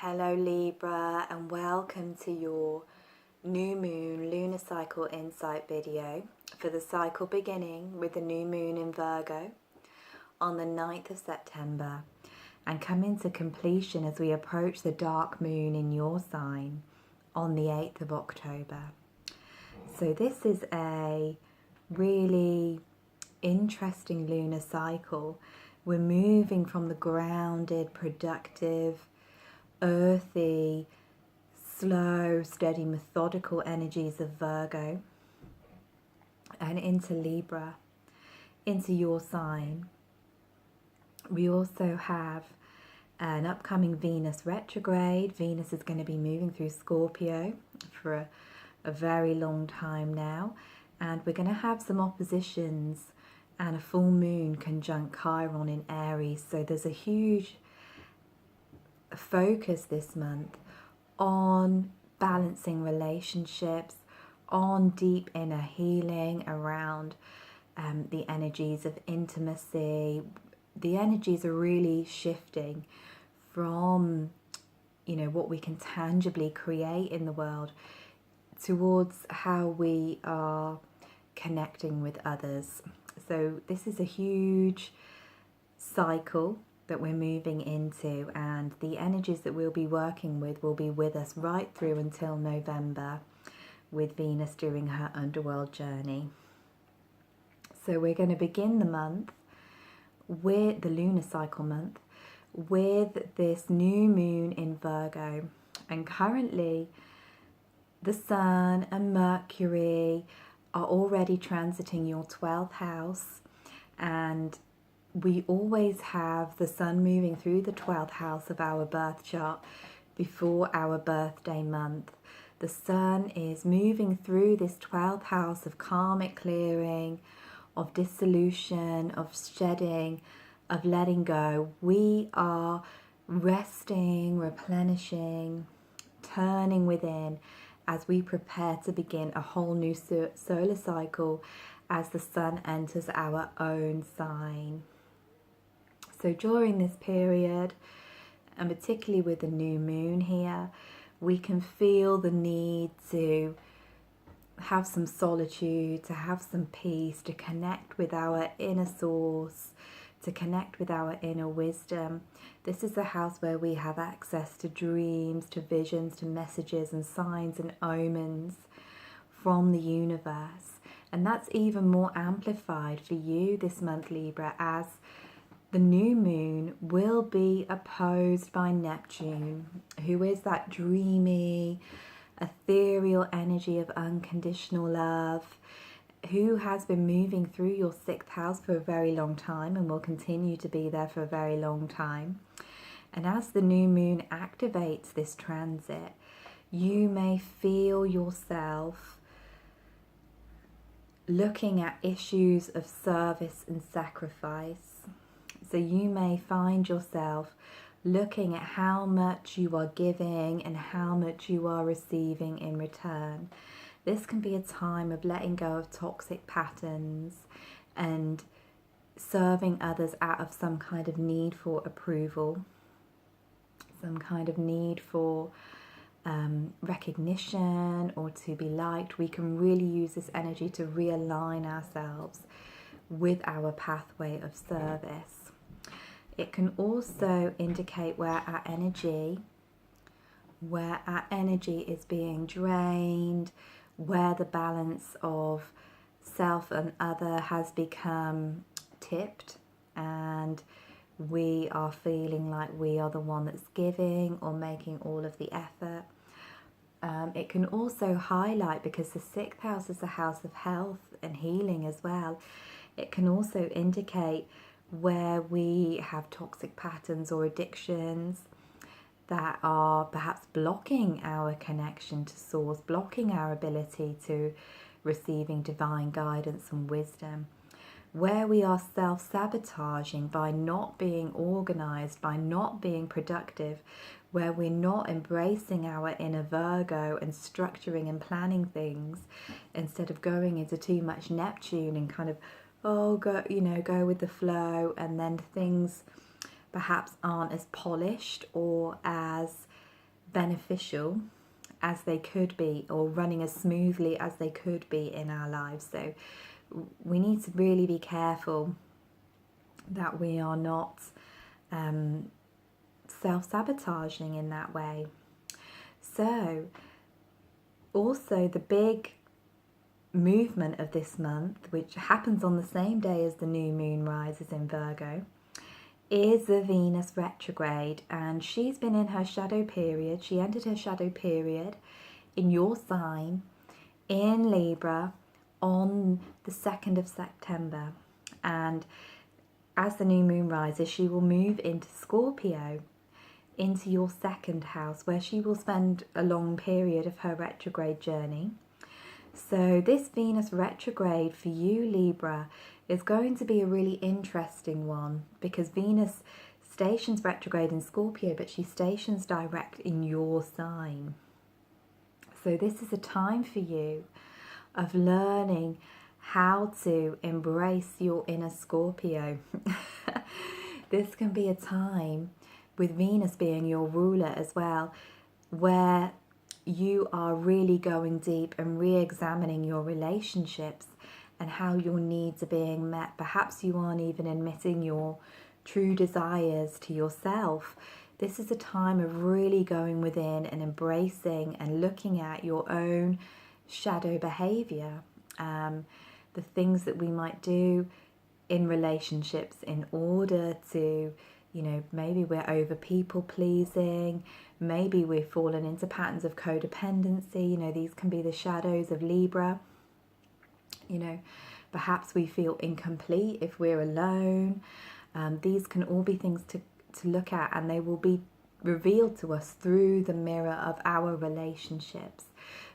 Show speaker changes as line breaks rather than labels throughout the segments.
Hello Libra, and welcome to your new moon lunar cycle insight video for the cycle beginning with the new moon in Virgo on the 9th of September and coming to completion as we approach the dark moon in your sign on the 8th of October. So this is a really interesting lunar cycle. We're moving from the grounded, productive, earthy, slow, steady, methodical energies of Virgo and into Libra, into your sign. We also have an upcoming Venus retrograde. Venus is going to be moving through Scorpio for a very long time now, and we're going to have some oppositions and a full moon conjunct Chiron in Aries. So there's a huge focus this month on balancing relationships, on deep inner healing around the energies of intimacy. The energies are really shifting from, what we can tangibly create in the world towards how we are connecting with others. So this is a huge cycle that we're moving into, and the energies that we'll be working with will be with us right through until November, with Venus doing her underworld journey. So we're going to begin the month with the lunar cycle month with this new moon in Virgo, and currently the Sun and Mercury are already transiting your 12th house, and we always have the Sun moving through the 12th house of our birth chart before our birthday month. The Sun is moving through this 12th house of karmic clearing, of dissolution, of shedding, of letting go. We are resting, replenishing, turning within as we prepare to begin a whole new solar cycle as the Sun enters our own sign. So during this period, and particularly with the new moon here, we can feel the need to have some solitude, to have some peace, to connect with our inner source, to connect with our inner wisdom. This is the house where we have access to dreams, to visions, to messages and signs and omens from the universe. And that's even more amplified for you this month, Libra, as the new moon will be opposed by Neptune, who is that dreamy, ethereal energy of unconditional love, who has been moving through your 6th house for a very long time and will continue to be there for a very long time. And as the new moon activates this transit, you may feel yourself looking at issues of service and sacrifice. So you may find yourself looking at how much you are giving and how much you are receiving in return. This can be a time of letting go of toxic patterns and serving others out of some kind of need for approval, some kind of need for recognition or to be liked. We can really use this energy to realign ourselves with our pathway of service. It can also indicate where our energy is being drained, where the balance of self and other has become tipped, and we are feeling like we are the one that's giving or making all of the effort. It can also highlight, because the 6th house is a house of health and healing as well, it can also indicate where we have toxic patterns or addictions that are perhaps blocking our connection to source, blocking our ability to receiving divine guidance and wisdom, where we are self-sabotaging by not being organized, by not being productive, where we're not embracing our inner Virgo and structuring and planning things instead of going into too much Neptune and kind of go with the flow, and then things perhaps aren't as polished or as beneficial as they could be, or running as smoothly as they could be in our lives. So we need to really be careful that we are not self-sabotaging in that way. So also the big movement of this month, which happens on the same day as the new moon rises in Virgo, is the Venus retrograde, and she's been in her shadow period. She entered her shadow period in your sign in Libra on the 2nd of September, and as the new moon rises, she will move into Scorpio, into your second house, where she will spend a long period of her retrograde journey. So this Venus retrograde for you, Libra, is going to be a really interesting one, because Venus stations retrograde in Scorpio, but she stations direct in your sign. So this is a time for you of learning how to embrace your inner Scorpio. This can be a time, with Venus being your ruler as well, where you are really going deep and re-examining your relationships and how your needs are being met. Perhaps you aren't even admitting your true desires to yourself. This is a time of really going within and embracing and looking at your own shadow behavior, the things that we might do in relationships in order to, maybe we're over people pleasing, maybe we've fallen into patterns of codependency. These can be the shadows of Libra. Perhaps we feel incomplete if we're alone. These can all be things to look at, and they will be revealed to us through the mirror of our relationships.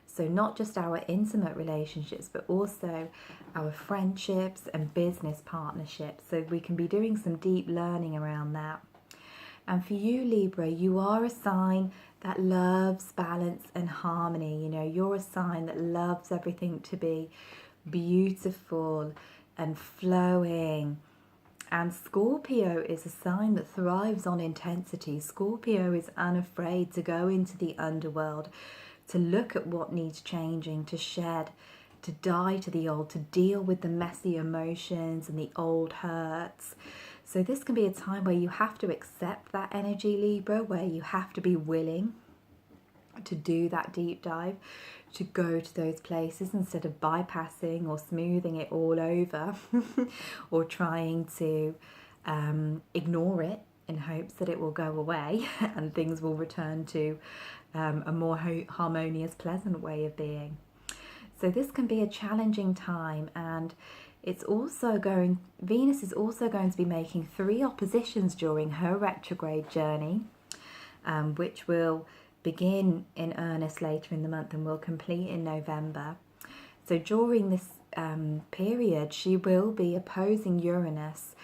So not just our intimate relationships, but also our friendships and business partnerships. So we can be doing some deep learning around that. And for you, Libra, you are a sign that loves balance and harmony. You're a sign that loves everything to be beautiful and flowing. And Scorpio is a sign that thrives on intensity. Scorpio is unafraid to go into the underworld, to look at what needs changing, to shed, to die to the old, to deal with the messy emotions and the old hurts. So this can be a time where you have to accept that energy, Libra, where you have to be willing to do that deep dive, to go to those places instead of bypassing or smoothing it all over or trying to ignore it in hopes that it will go away and things will return to a more harmonious, pleasant way of being. So this can be a challenging time, and Venus is also going to be making 3 oppositions during her retrograde journey, which will begin in earnest later in the month and will complete in November. So during this period, she will be opposing Uranus,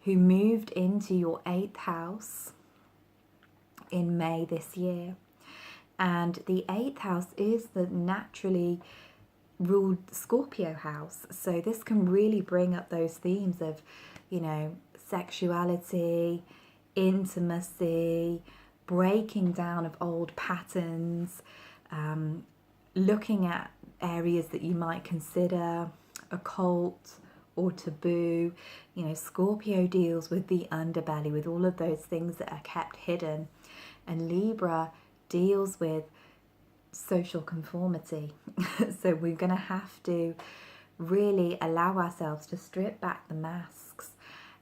who moved into your 8th house in May this year. And the 8th house is the naturally ruled Scorpio house. So this can really bring up those themes of, sexuality, intimacy, breaking down of old patterns, looking at areas that you might consider occult or taboo. Scorpio deals with the underbelly, with all of those things that are kept hidden. And Libra deals with social conformity. So we're going to have to really allow ourselves to strip back the masks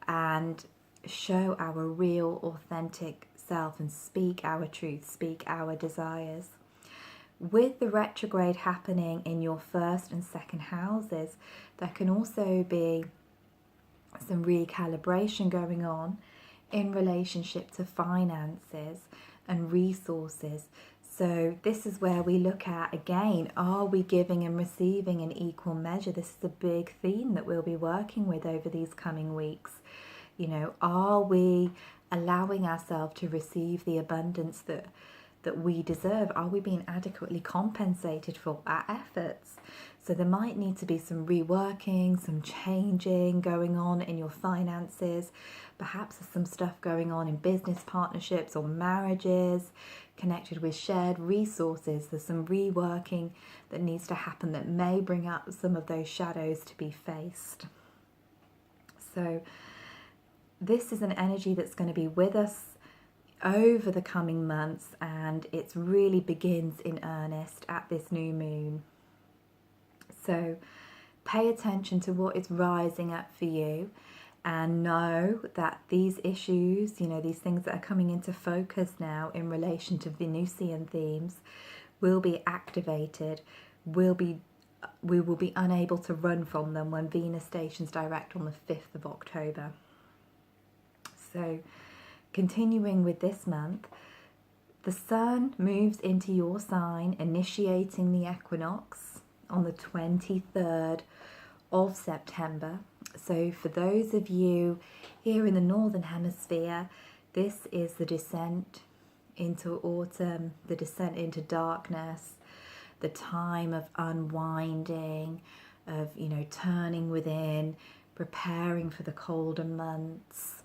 and show our real, authentic self and speak our truth, speak our desires. With the retrograde happening in your 1st and 2nd houses, there can also be some recalibration going on in relationship to finances and resources. So this is where we look at, again, are we giving and receiving in equal measure? This is a big theme that we'll be working with over these coming weeks. Are we allowing ourselves to receive the abundance that that we deserve? Are we being adequately compensated for our efforts? So there might need to be some reworking, some changing going on in your finances. Perhaps there's some stuff going on in business partnerships or marriages connected with shared resources. There's some reworking that needs to happen that may bring up some of those shadows to be faced. So this is an energy that's going to be with us over the coming months, and it really begins in earnest at this new moon. So pay attention to what is rising up for you, and know that these issues, these things that are coming into focus now in relation to Venusian themes will be activated, we will be unable to run from them when Venus stations direct on the 5th of October. So continuing with this month, the Sun moves into your sign, initiating the equinox on the 23rd of September. So for those of you here in the Northern Hemisphere, this is the descent into autumn, the descent into darkness, the time of unwinding, of, turning within, preparing for the colder months.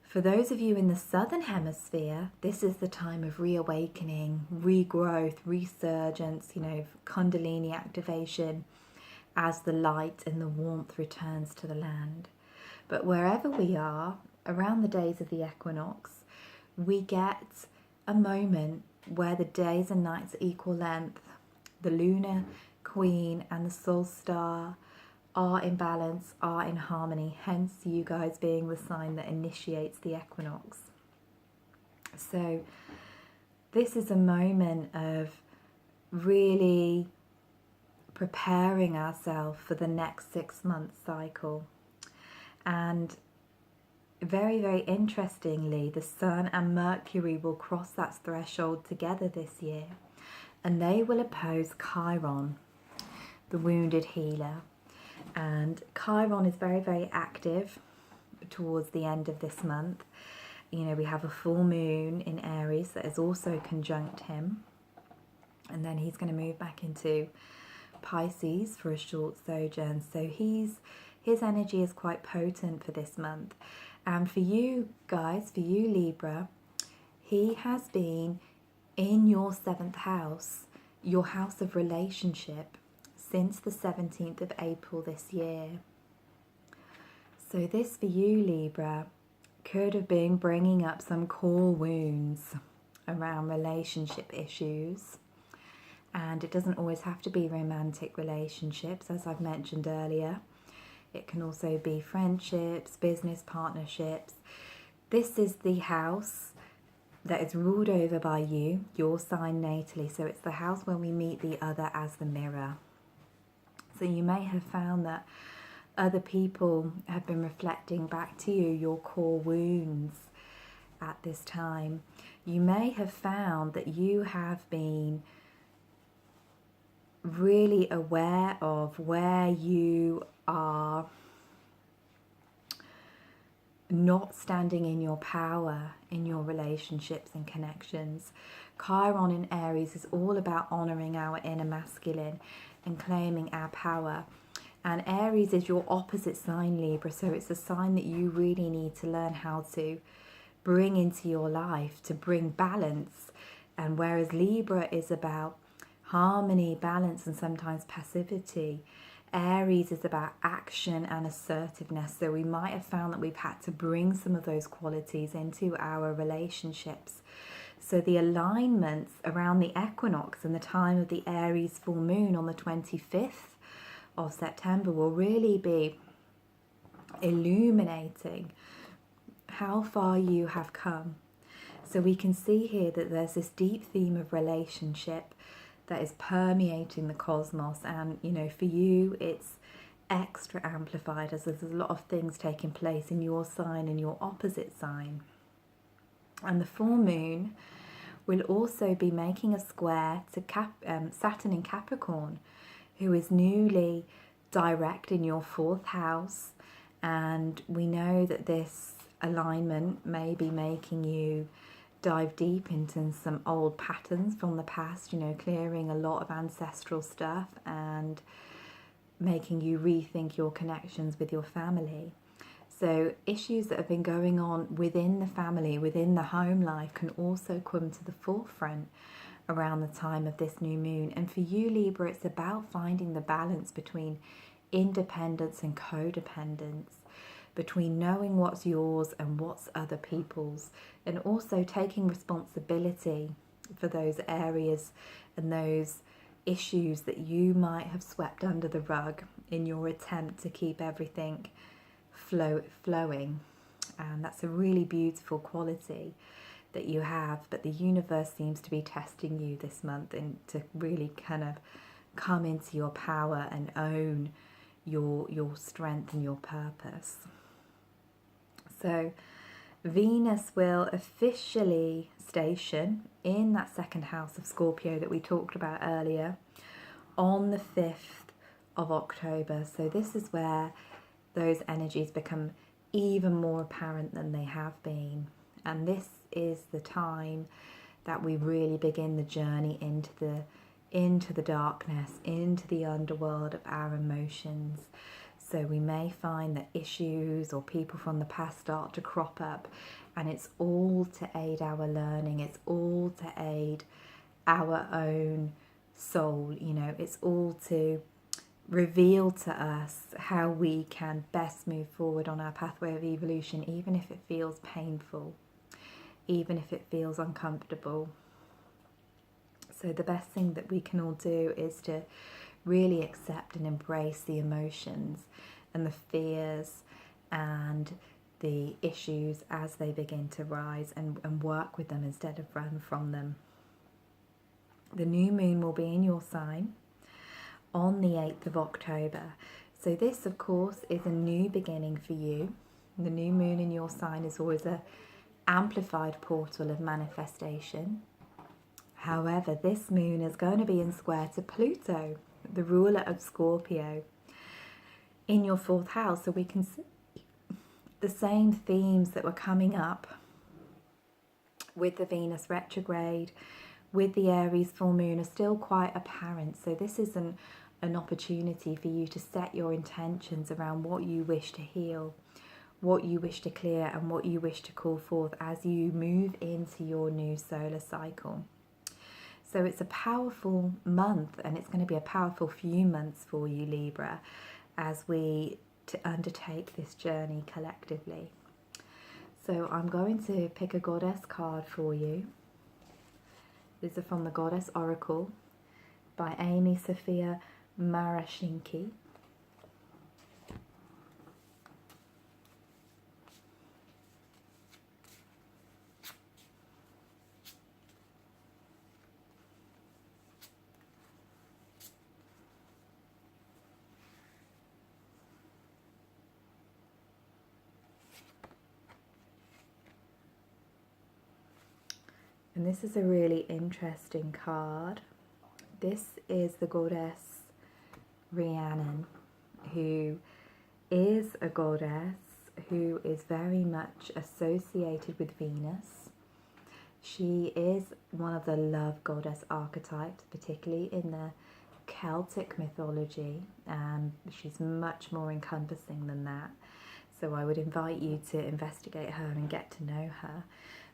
For those of you in the Southern Hemisphere, this is the time of reawakening, regrowth, resurgence, Kundalini activation as the light and the warmth returns to the land. But wherever we are, around the days of the equinox, we get a moment where the days and nights are equal length. The lunar queen and the sol star are in balance, are in harmony, hence you guys being the sign that initiates the equinox. So this is a moment of really preparing ourselves for the next 6-month cycle. And very, very interestingly, the Sun and Mercury will cross that threshold together this year, and they will oppose Chiron, the wounded healer. And Chiron is very, very active towards the end of this month. We have a full moon in Aries that is also conjunct him, and then he's going to move back into Pisces for a short sojourn. So his energy is quite potent for this month. And for you guys, for you Libra, he has been in your 7th house, your house of relationship, since the 17th of April this year. So this for you Libra could have been bringing up some core wounds around relationship issues. And it doesn't always have to be romantic relationships, as I've mentioned earlier. It can also be friendships, business partnerships. This is the house that is ruled over by you, your sign natally. So it's the house when we meet the other as the mirror. So you may have found that other people have been reflecting back to you your core wounds at this time. You may have found that you have been really aware of where you are not standing in your power in your relationships and connections. Chiron in Aries is all about honoring our inner masculine and claiming our power. And Aries is your opposite sign, Libra, so it's a sign that you really need to learn how to bring into your life, to bring balance. And whereas Libra is about harmony, balance, and sometimes passivity, Aries is about action and assertiveness. So we might have found that we've had to bring some of those qualities into our relationships. So the alignments around the equinox and the time of the Aries full moon on the 25th of September will really be illuminating how far you have come. So we can see here that there's this deep theme of relationship that is permeating the cosmos, and for you it's extra amplified as there's a lot of things taking place in your sign and your opposite sign. And the full moon will also be making a square to Saturn in Capricorn, who is newly direct in your 4th house. And we know that this alignment may be making you dive deep into some old patterns from the past, you know, clearing a lot of ancestral stuff and making you rethink your connections with your family. So issues that have been going on within the family, within the home life, can also come to the forefront around the time of this new moon. And for you, Libra, it's about finding the balance between independence and codependence, between knowing what's yours and what's other people's, and also taking responsibility for those areas and those issues that you might have swept under the rug in your attempt to keep everything flowing. And that's a really beautiful quality that you have, but the universe seems to be testing you this month and to really kind of come into your power and own your strength and your purpose. So Venus will officially station in that second house of Scorpio that we talked about earlier on the 5th of October. So this is where those energies become even more apparent than they have been. And this is the time that we really begin the journey into the darkness, into the underworld of our emotions. So we may find that issues or people from the past start to crop up, and it's all to aid our learning, it's all to aid our own soul, you know, it's all to reveal to us how we can best move forward on our pathway of evolution, even if it feels painful, even if it feels uncomfortable. So the best thing that we can all do is to really accept and embrace the emotions and the fears and the issues as they begin to rise, and work with them instead of run from them. The new moon will be in your sign on the 8th of October. So this, of course, is a new beginning for you. The new moon in your sign is always an amplified portal of manifestation. However, this moon is going to be in square to Pluto, the ruler of Scorpio, in your 4th house. So we can see the same themes that were coming up with the Venus retrograde, with the Aries full moon, are still quite apparent. So this is an opportunity for you to set your intentions around what you wish to heal, what you wish to clear, and what you wish to call forth as you move into your new solar cycle. So it's a powerful month, and it's going to be a powerful few months for you, Libra, as we undertake this journey collectively. So I'm going to pick a goddess card for you. These are from the Goddess Oracle by Amy Sophia Marashinki. And this is a really interesting card. This is the goddess Rhiannon, who is a goddess who is very much associated with Venus. She is one of the love goddess archetypes, particularly in the Celtic mythology. She's much more encompassing than that. So I would invite you to investigate her and get to know her.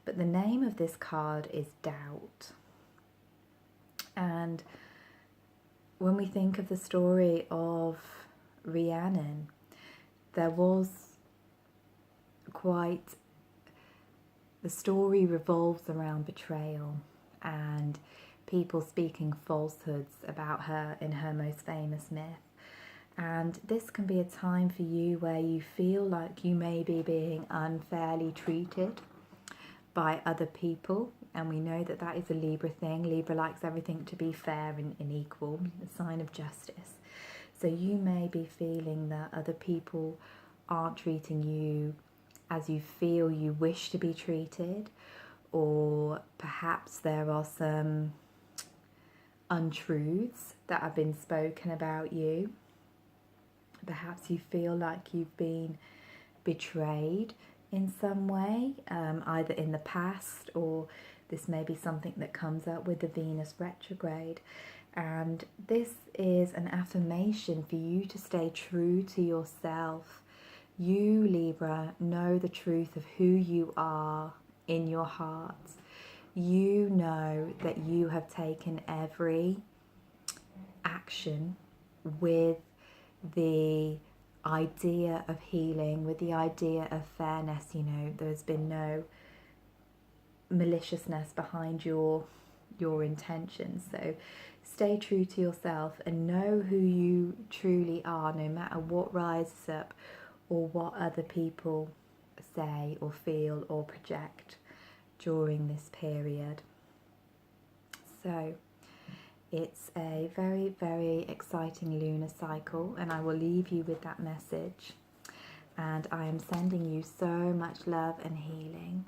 But the name of this card is Doubt. And when we think of the story of Rhiannon, there was the story revolves around betrayal and people speaking falsehoods about her in her most famous myth. And this can be a time for you where you feel like you may be being unfairly treated by other people, and we know that that is a Libra thing. Libra likes everything to be fair and equal, a sign of justice. So you may be feeling that other people aren't treating you as you feel you wish to be treated, or perhaps there are some untruths that have been spoken about you. Perhaps you feel like you've been betrayed in some way, either in the past, or this may be something that comes up with the Venus retrograde. And this is an affirmation for you to stay true to yourself. You, Libra, know the truth of who you are in your heart. You know that you have taken every action with the idea of healing, with the idea of fairness. You know, there's been no maliciousness behind your intentions. So stay true to yourself and know who you truly are, no matter what rises up or what other people say or feel or project during this period. So it's a very, very exciting lunar cycle, and I will leave you with that message. And I am sending you so much love and healing